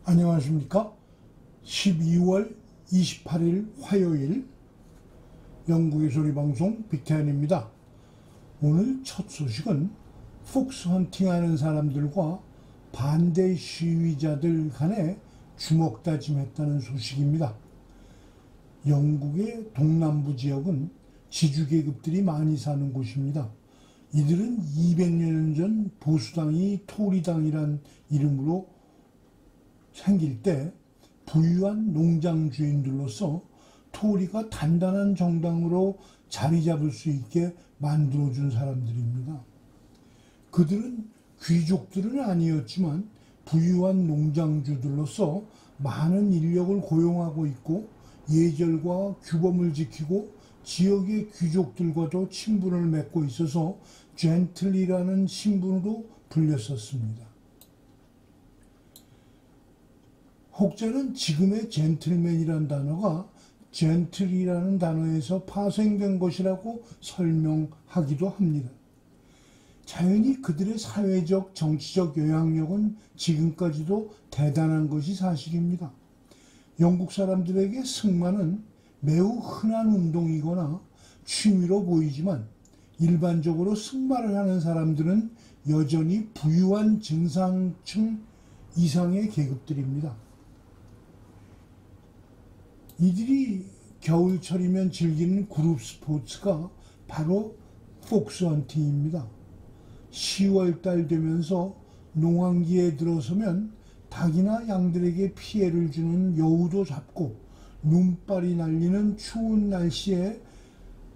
안녕하십니까? 12월 28일 화요일 영국의 소리방송 빅텐입니다. 오늘 첫 소식은 폭스 헌팅하는 사람들과 반대 시위자들 간에 주먹다짐했다는 소식입니다. 영국의 동남부 지역은 지주계급들이 많이 사는 곳입니다. 이들은 200년 전 보수당이 토리당이란 이름으로 생길 때 부유한 농장 주인들로서 토리가 단단한 정당으로 자리 잡을 수 있게 만들어준 사람들입니다. 그들은 귀족들은 아니었지만 부유한 농장주들로서 많은 인력을 고용하고 있고 예절과 규범을 지키고 지역의 귀족들과도 친분을 맺고 있어서 젠틀리라는 신분으로 불렸었습니다. 혹자는 지금의 젠틀맨이라는 단어가 젠틀이라는 단어에서 파생된 것이라고 설명하기도 합니다. 자연히 그들의 사회적, 정치적 영향력은 지금까지도 대단한 것이 사실입니다. 영국 사람들에게 승마는 매우 흔한 운동이거나 취미로 보이지만 일반적으로 승마를 하는 사람들은 여전히 부유한 중상층 이상의 계급들입니다. 이들이 겨울철이면 즐기는 그룹 스포츠가 바로 폭스 헌팅입니다. 10월달 되면서 농한기에 들어서면 닭이나 양들에게 피해를 주는 여우도 잡고 눈발이 날리는 추운 날씨에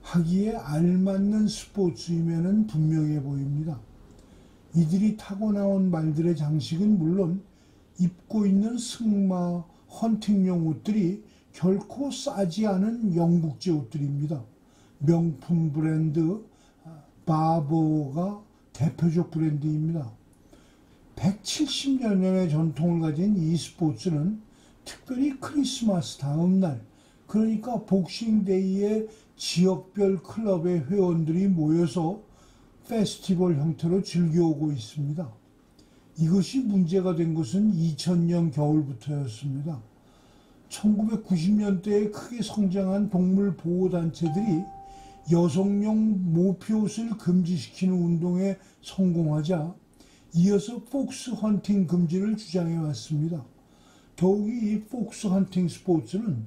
하기에 알맞는 스포츠임에는 분명해 보입니다. 이들이 타고 나온 말들의 장식은 물론 입고 있는 승마 헌팅용 옷들이 결코 싸지 않은 영국제 옷들입니다. 명품 브랜드 바보가 대표적 브랜드입니다. 170여 년의 전통을 가진 이 스포츠는 특별히 크리스마스 다음 날, 그러니까 복싱데이에 지역별 클럽의 회원들이 모여서 페스티벌 형태로 즐겨오고 있습니다. 이것이 문제가 된 것은 2000년 겨울부터였습니다. 1990년대에 크게 성장한 동물 보호단체들이 여성용 모피옷을 금지시키는 운동에 성공하자 이어서 폭스 헌팅 금지를 주장해 왔습니다. 더욱이 이 폭스 헌팅 스포츠는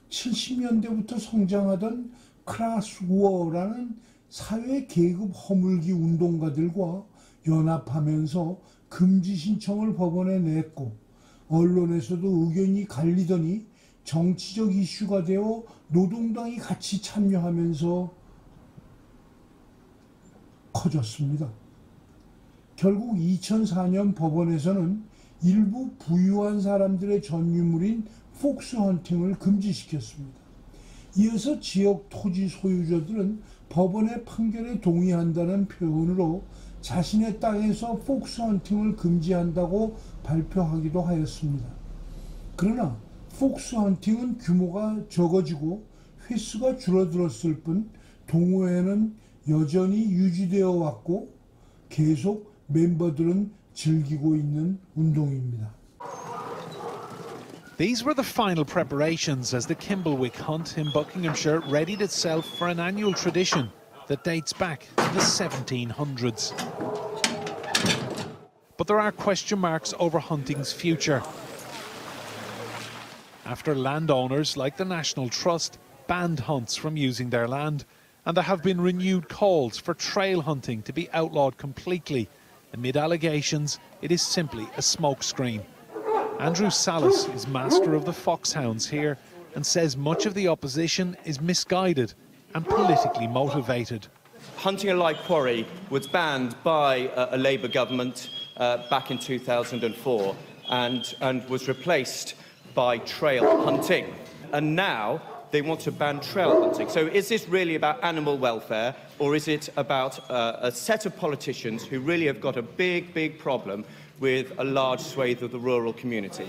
70년대부터 성장하던 클래스 워라는 사회 계급 허물기 운동가들과 연합하면서 금지 신청을 법원에 냈고 언론에서도 의견이 갈리더니 정치적 이슈가 되어 노동당이 같이 참여하면서 커졌습니다. 결국 2004년 법원에서는 일부 부유한 사람들의 전유물인 폭스 헌팅을 금지시켰습니다. 이어서 지역 토지 소유자들은 법원의 판결에 동의한다는 표현으로 자신의 땅에서 폭스 헌팅을 금지한다고 발표하기도 하였습니다. 그러나 폭스 헌팅은 규모가 적어지고 횟수가 줄어들었을 뿐 동호회는 여전히 유지되어 왔고 계속 멤버들은 즐기고 있는 운동입니다. These were the final preparations as the Kimblewick hunt in Buckinghamshire readied itself for an annual tradition that dates back to the 1700s. But there are question marks over hunting's future. After landowners like the National Trust banned hunts from using their land, and there have been renewed calls for trail hunting to be outlawed completely, amid allegations it is simply a smokescreen. Andrew Salas is master of the foxhounds here and says much of the opposition is misguided and politically motivated. Hunting a live quarry was banned by a Labour government back in 2004 and was replaced by trail hunting. And now they want to ban trail hunting. So is this really about animal welfare, or is it about a set of politicians who really have got a big, big problem with a large swathe of the rural community?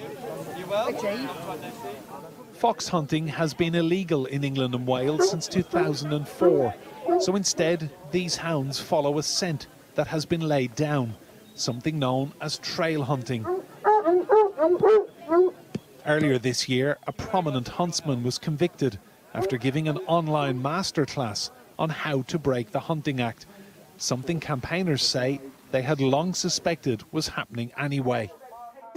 Fox hunting has been illegal in England and Wales since 2004. So instead, these hounds follow a scent that has been laid down, something known as trail hunting. Earlier this year, a prominent huntsman was convicted after giving an online masterclass on how to break the Hunting Act, something campaigners say they had long suspected was happening anyway.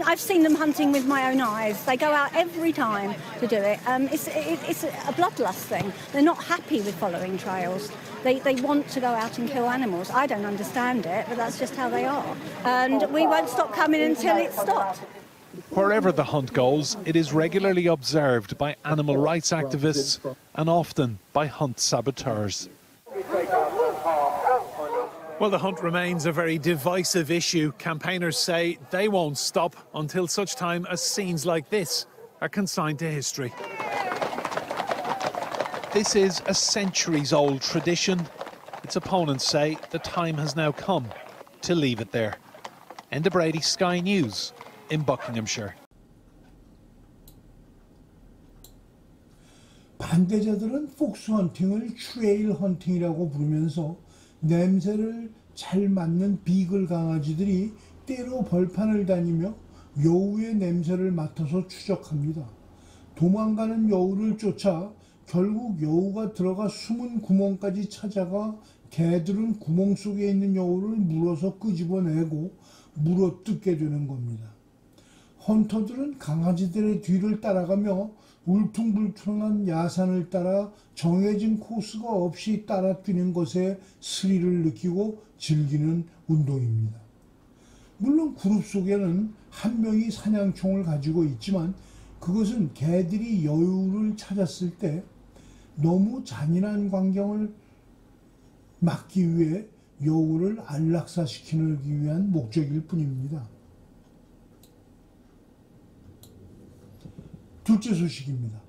I've seen them hunting with my own eyes. They go out every time to do it. It's a bloodlust thing. They're not happy with following trails. They want to go out and kill animals. I don't understand it, but that's just how they are. And we won't stop coming until it's stopped. Wherever the hunt goes, it is regularly observed by animal rights activists and often by hunt saboteurs. Well, the hunt remains a very divisive issue. Campaigners say they won't stop until such time as scenes like this are consigned to history. This is a centuries-old tradition. Its opponents say the time has now come to leave it there. Enda Brady, Sky News in Buckinghamshire. 반대자들은 폭스 헌팅을 트레일 헌팅이라고 부르면서 냄새를 잘 맡는 비글 강아지들이 때로 벌판을 다니며 여우의 냄새를 맡아서 추적합니다. 도망가는 여우를 쫓아 결국 여우가 들어가 숨은 구멍까지 찾아가 개들은 구멍 속에 있는 여우를 물어서 끄집어내고 물어뜯게 되는 겁니다. 헌터들은 강아지들의 뒤를 따라가며 울퉁불퉁한 야산을 따라 정해진 코스가 없이 따라 뛰는 것에 스릴을 느끼고 즐기는 운동입니다. 물론 그룹 속에는 한 명이 사냥총을 가지고 있지만 그것은 개들이 여우를 찾았을 때 너무 잔인한 광경을 막기 위해 여우를 안락사시키기 위한 목적일 뿐입니다. 둘째 소식입니다.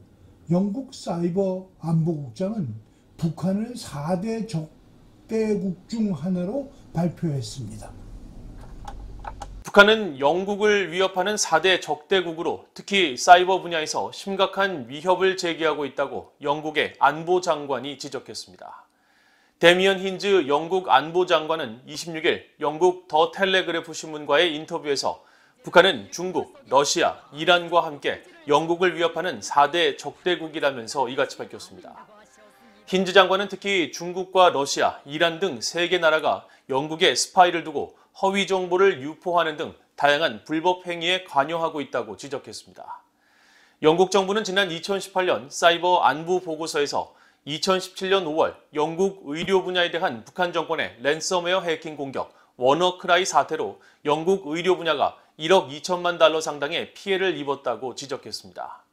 영국 사이버 안보국장은 북한을 4대 적대국 중 하나로 발표했습니다. 북한은 영국을 위협하는 4대 적대국으로 특히 사이버 분야에서 심각한 위협을 제기하고 있다고 영국의 안보장관이 지적했습니다. 데미언 힌즈 영국 안보장관은 26일 영국 더 텔레그래프 신문과의 인터뷰에서 북한은 중국, 러시아, 이란과 함께 영국을 위협하는 4대 적대국이라면서 이같이 밝혔습니다. 힌즈 장관은 특히 중국과 러시아, 이란 등 3개 나라가 영국에 스파이를 두고 허위 정보를 유포하는 등 다양한 불법 행위에 관여하고 있다고 지적했습니다. 영국 정부는 지난 2018년 사이버 안보 보고서에서 2017년 5월 영국 의료 분야에 대한 북한 정권의 랜섬웨어 해킹 공격, 워너크라이 사태로 영국 의료 분야가 1억 2천만 달러 상당의 피해를 입었다고 지적했습니다.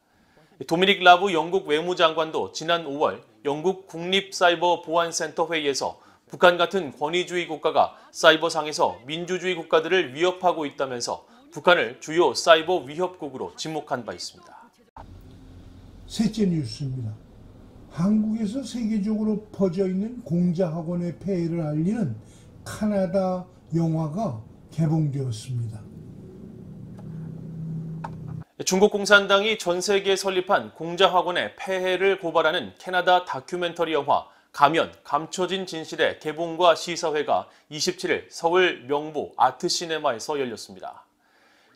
도미닉 라브 영국 외무장관도 지난 5월 영국 국립사이버보안센터 회의에서 북한 같은 권위주의 국가가 사이버상에서 민주주의 국가들을 위협하고 있다면서 북한을 주요 사이버 위협국으로 지목한 바 있습니다. 셋째 뉴스입니다. 한국에서 세계적으로 퍼져 있는 공자학원의 폐해를 알리는 카나다 영화가 개봉되었습니다. 중국 공산당이 전 세계에 설립한 공자학원의 폐해를 고발하는 캐나다 다큐멘터리 영화 가면, 감춰진 진실의 개봉과 시사회가 27일 서울 명보 아트시네마에서 열렸습니다.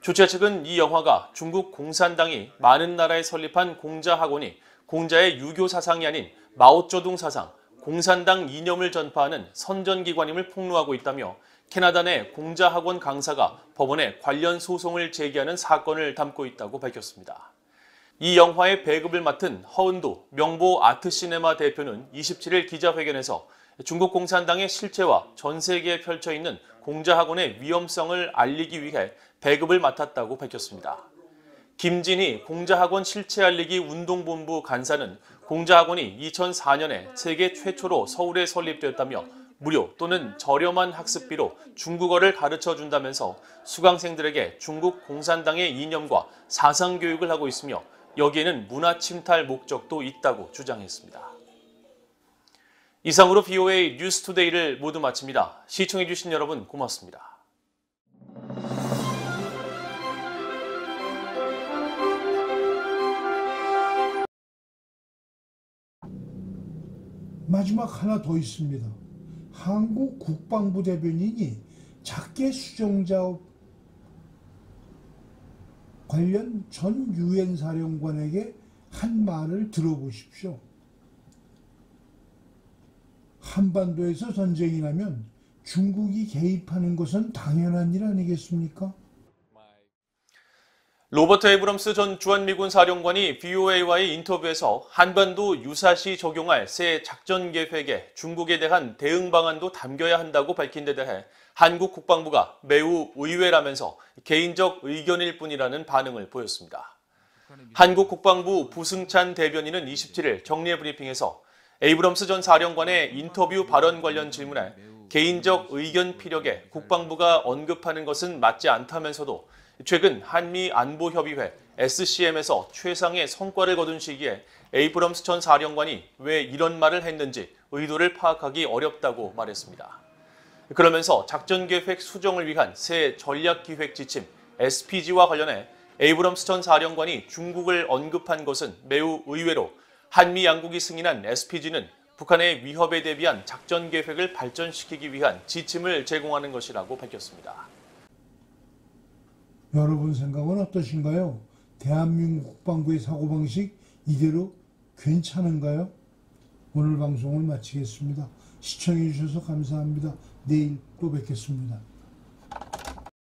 주최 측은 이 영화가 중국 공산당이 많은 나라에 설립한 공자학원이 공자의 유교 사상이 아닌 마오쩌둥 사상, 공산당 이념을 전파하는 선전기관임을 폭로하고 있다며 캐나다 내 공자학원 강사가 법원에 관련 소송을 제기하는 사건을 담고 있다고 밝혔습니다. 이 영화의 배급을 맡은 허은도 명보 아트시네마 대표는 27일 기자회견에서 중국 공산당의 실체와 전 세계에 펼쳐 있는 공자학원의 위험성을 알리기 위해 배급을 맡았다고 밝혔습니다. 김진희 공자학원 실체 알리기 운동본부 간사는 공자학원이 2004년에 세계 최초로 서울에 설립되었다며 무료 또는 저렴한 학습비로 중국어를 가르쳐준다면서 수강생들에게 중국 공산당의 이념과 사상 교육을 하고 있으며 여기에는 문화 침탈 목적도 있다고 주장했습니다. 이상으로 BOA 뉴스투데이를 모두 마칩니다. 시청해주신 여러분 고맙습니다. 마지막 하나 더 있습니다. 한국 국방부 대변인이 작게 수정자 관련 전 유엔 사령관에게 한 말을 들어보십시오. 한반도에서 전쟁이 나면 중국이 개입하는 것은 당연한 일 아니겠습니까? 로버트 에이브럼스 전 주한미군 사령관이 VOA와의 인터뷰에서 한반도 유사시 적용할 새 작전 계획에 중국에 대한 대응 방안도 담겨야 한다고 밝힌 데 대해 한국 국방부가 매우 의외라면서 개인적 의견일 뿐이라는 반응을 보였습니다. 한국 국방부 부승찬 대변인은 27일 정례 브리핑에서 에이브럼스 전 사령관의 인터뷰 발언 관련 질문에 개인적 의견 피력에 국방부가 언급하는 것은 맞지 않다면서도 최근 한미안보협의회 SCM에서 최상의 성과를 거둔 시기에 에이브럼스 전 사령관이 왜 이런 말을 했는지 의도를 파악하기 어렵다고 말했습니다. 그러면서 작전계획 수정을 위한 새 전략기획 지침 SPG와 관련해 에이브럼스 전 사령관이 중국을 언급한 것은 매우 의외로 한미 양국이 승인한 SPG는 북한의 위협에 대비한 작전계획을 발전시키기 위한 지침을 제공하는 것이라고 밝혔습니다. 여러분 생각은 어떠신가요? 대한민국 국방부의 사고방식 이대로 괜찮은가요? 오늘 방송을 마치겠습니다. 시청해 주셔서 감사합니다. 내일 또 뵙겠습니다.